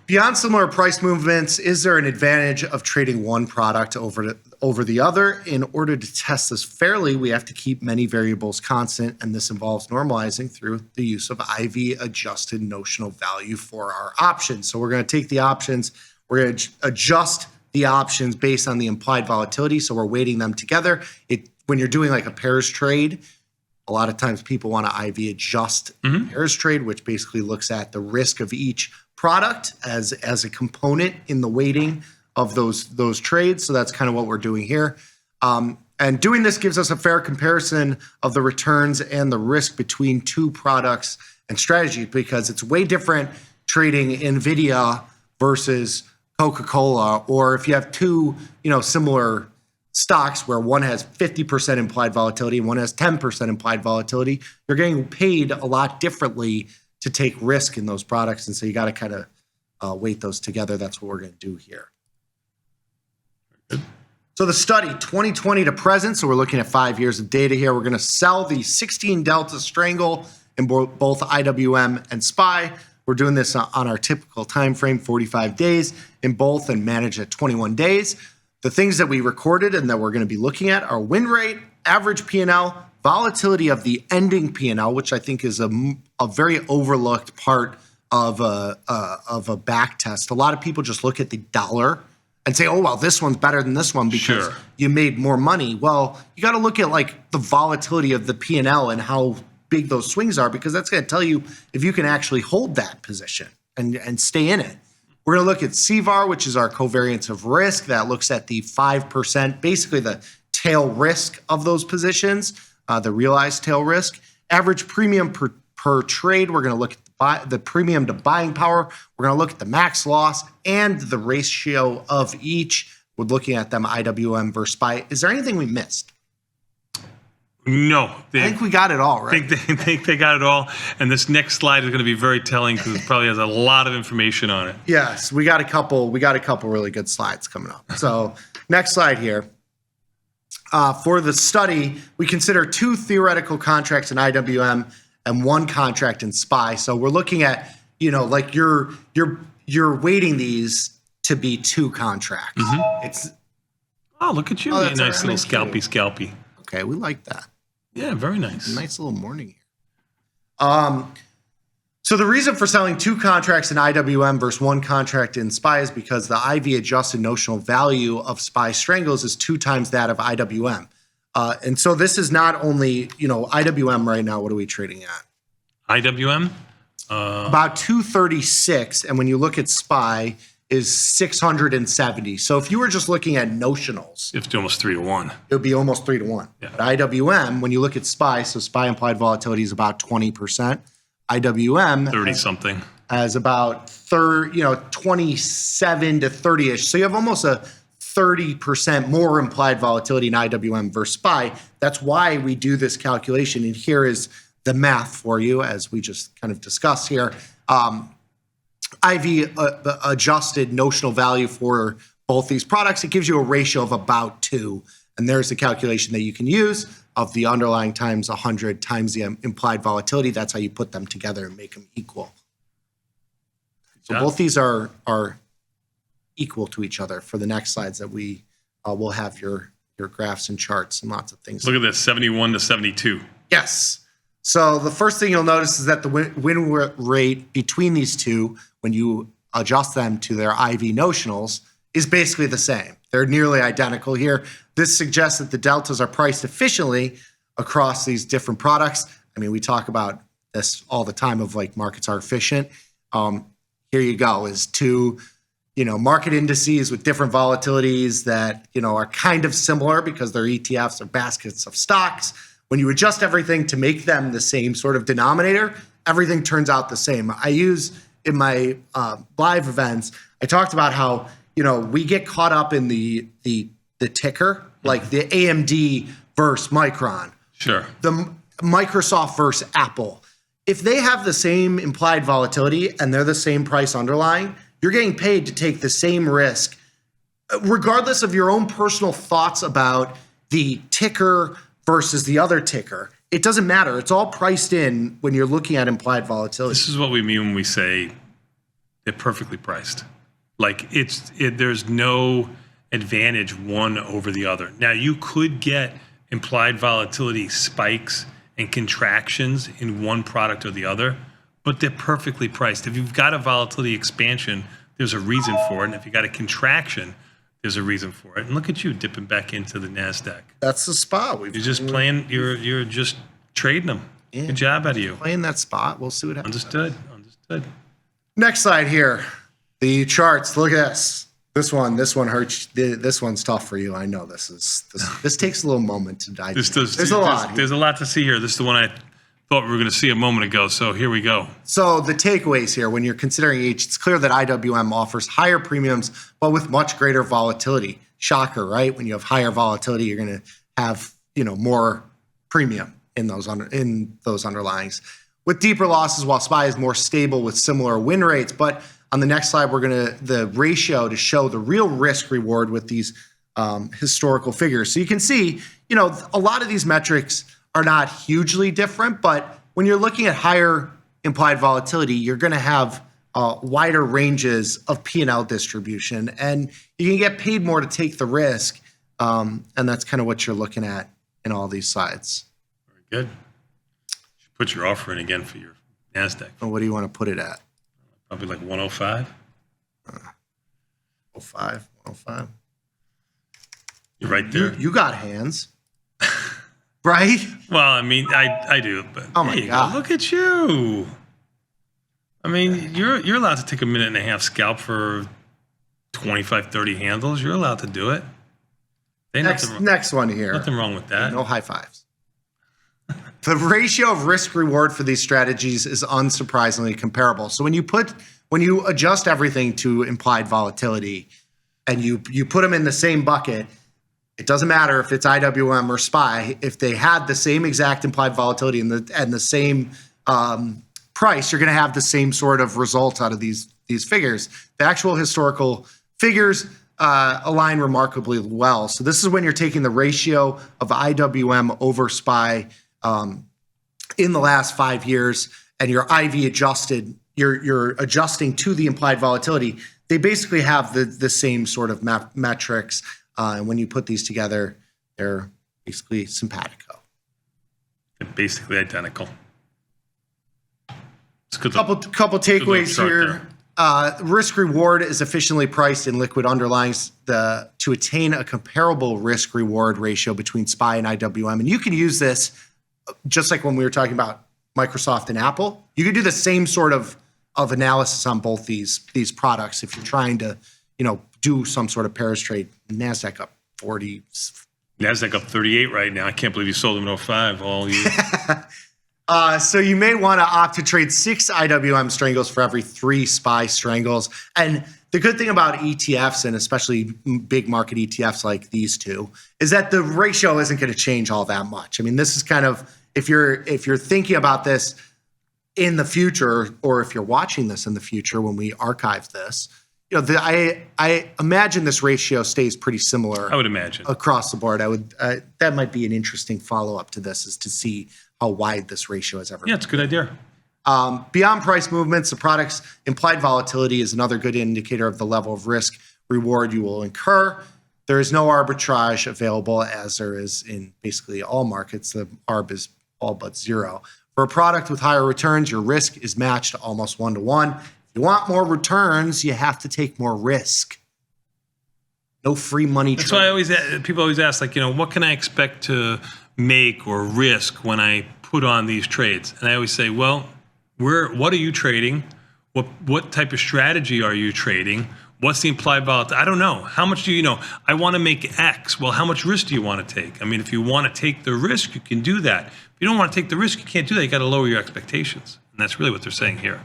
Beyond similar price movements, is there an advantage of trading one product over the other? In order to test this fairly, we have to keep many variables constant, and this involves normalizing through the use of IV adjusted notional value for our options. So we're going to take the options, we're going to adjust the options based on the implied volatility. So we're weighting them together. When you're doing like a pairs trade, a lot of times people want to IV adjust pairs trade, which basically looks at the risk of each product as a component in the weighting of those trades. So that's kind of what we're doing here. And doing this gives us a fair comparison of the returns and the risk between two products and strategies, because it's way different trading NVIDIA versus Coca-Cola, or if you have two, similar stocks where one has 50% implied volatility and one has 10% implied volatility, you're getting paid a lot differently to take risk in those products. And so you got to kind of weight those together. That's what we're going to do here. Good. So the study, 2020 to present, so we're looking at 5 years of data here. We're going to sell the 16 Delta Strangle in both IWM and SPY. We're doing this on our typical time frame, 45 days in both, and manage at 21 days. The things that we recorded and that we're going to be looking at are win rate, average P&L, volatility of the ending P&L, which I think is a very overlooked part of a back test. A lot of people just look at the dollar and say, oh, well, this one's better than this one because you made more money. Well, you got to look at like the volatility of the P&L and how big those swings are, because that's going to tell you if you can actually hold that position and stay in it. We're going to look at CVAR, which is our covariance of risk. That looks at the 5%, basically the tail risk of those positions, the realized tail risk. Average premium per trade, we're going to look at the premium to buying power. We're going to look at the max loss and the ratio of each. We're looking at them IWM versus SPY. Is there anything we missed? No. I think we got it all, right? I think they got it all. And this next slide is going to be very telling because it probably has a lot of information on it. Yes, we got a couple really good slides coming up. So next slide here. For the study, we consider 2 theoretical contracts in IWM and 1 contract in SPY. So we're looking at, like you're weighting these to be 2 contracts. It's look at you. Oh, that's nice all little right. scalpy. okay. We like that. Yeah, very nice. Nice little morning here. So the reason for selling 2 contracts in IWM versus 1 contract in SPY is because the IV adjusted notional value of SPY Strangles is 2 times that of IWM. And so this is not only, IWM right now, what are we trading at? IWM? About 236. And when you look at SPY, is 670. So if you were just looking at notionals, It's almost 3 to 1. it would be almost 3 to 1. Yeah. But IWM, when you look at SPY, so SPY implied volatility is about 20%. IWM 30 something. has about 27 to 30-ish. So you have almost a 30% more implied volatility in IWM versus SPY. That's why we do this calculation. And here is the math for you, as we just kind of discussed here. IV adjusted notional value for both these products, it gives you a ratio of about 2. And there's the calculation that you can use of the underlying times 100 times the implied volatility. That's how you put them together and make them equal. So both these are equal to each other. For the next slides that we will have your graphs and charts and lots of things. Look at this, 71 to 72. Yes. So the first thing you'll notice is that the win rate between these two, when you adjust them to their IV notionals, is basically the same. They're nearly identical here. This suggests that the deltas are priced efficiently across these different products. I mean, we talk about this all the time of like markets are efficient. Here you go, is 2 market indices with different volatilities that are kind of similar because they're ETFs or baskets of stocks. When you adjust everything to make them the same sort of denominator, everything turns out the same. I use in my live events, I talked about how, we get caught up in the ticker, like the AMD versus Micron. Sure. The Microsoft versus Apple. If they have the same implied volatility and they're the same price underlying, you're getting paid to take the same risk, regardless of your own personal thoughts about the ticker versus the other ticker. It doesn't matter. It's all priced in when you're looking at implied volatility. This is what we mean when we say They're perfectly priced. Like there's no advantage one over the other. Now you could get implied volatility spikes and contractions in one product or the other, but they're perfectly priced. If you've got a volatility expansion, there's a reason for it. And if you got a contraction, there's a reason for it. And look at you dipping back into the NASDAQ. That's the spot. You're just playing, you're just trading them. Yeah. Good job out of you. Playing that spot. We'll see what happens. Understood. Next slide here. The charts. Look at this. This one hurts. This one's tough for you. I know this takes a little moment to dive into. There's a lot. There's a lot to see here. This is the one I thought we were going to see a moment ago. So here we go. So the takeaways here, when you're considering each, it's clear that IWM offers higher premiums, but with much greater volatility. Shocker, right? When you have higher volatility, you're going to have more premium in those underlyings. With deeper losses, while SPY is more stable with similar win rates, but on the next slide, we're going to the ratio to show the real risk reward with these historical figures. So you can see, a lot of these metrics are not hugely different, but when you're looking at higher implied volatility, you're going to have wider ranges of P&L distribution, and you can get paid more to take the risk, and that's kind of what you're looking at in all these slides. Very good. You should put your offer in again for your NASDAQ. Well, what do you want to put it at? Probably like 105. 105. You're right there. You got hands, right? Well, I mean, I do, but oh my God, look at you. I mean, you're allowed to take a minute and a half scalp for 25, 30 handles. You're allowed to do it. Next one here. Nothing wrong with that. No high fives. The ratio of risk reward for these strategies is unsurprisingly comparable. So when you adjust everything to implied volatility and you put them in the same bucket, it doesn't matter if it's IWM or SPY. If they had the same exact implied volatility and the same price, you're going to have the same sort of results out of these figures. The actual historical figures align remarkably well. So this is when you're taking the ratio of IWM over SPY in the last 5 years, and your IV adjusted, you're adjusting to the implied volatility. They basically have the same sort of metrics, and when you put these together, they're basically simpatico. They're basically identical. Couple takeaways here. Risk reward is efficiently priced in liquid underlyings to attain a comparable risk reward ratio between SPY and IWM, and you can use this. Just like when we were talking about Microsoft and Apple, you could do the same sort of analysis on both these products if you're trying to, do some sort of pairs trade. NASDAQ up 40. NASDAQ up 38 right now. I can't believe you sold them at 05 all year. So you may want to opt to trade 6 IWM strangles for every 3 SPY strangles. And the good thing about ETFs, and especially big market ETFs like these two, is that the ratio isn't going to change all that much. I mean, this is kind of, if you're thinking about this in the future, or if you're watching this in the future when we archive this, I imagine this ratio stays pretty similar. I would imagine across the board. That might be an interesting follow-up to this, is to see how wide this ratio has ever been. Yeah, it's a good idea. Beyond price movements, the product's implied volatility is another good indicator of the level of risk reward you will incur. There is no arbitrage available, as there is in basically all markets. The arb is all but zero. For a product with higher returns, your risk is matched almost 1-to-1. If you want more returns, you have to take more risk. No free money. That's why people always ask, what can I expect to make or risk when I put on these trades? And I always say, well, what are you trading? What type of strategy are you trading? What's the implied volatility? I don't know. How much do you know? I want to make X. Well, how much risk do you want to take? I mean, if you want to take the risk, you can do that. If you don't want to take the risk, you can't do that. You got to lower your expectations. And that's really what they're saying here.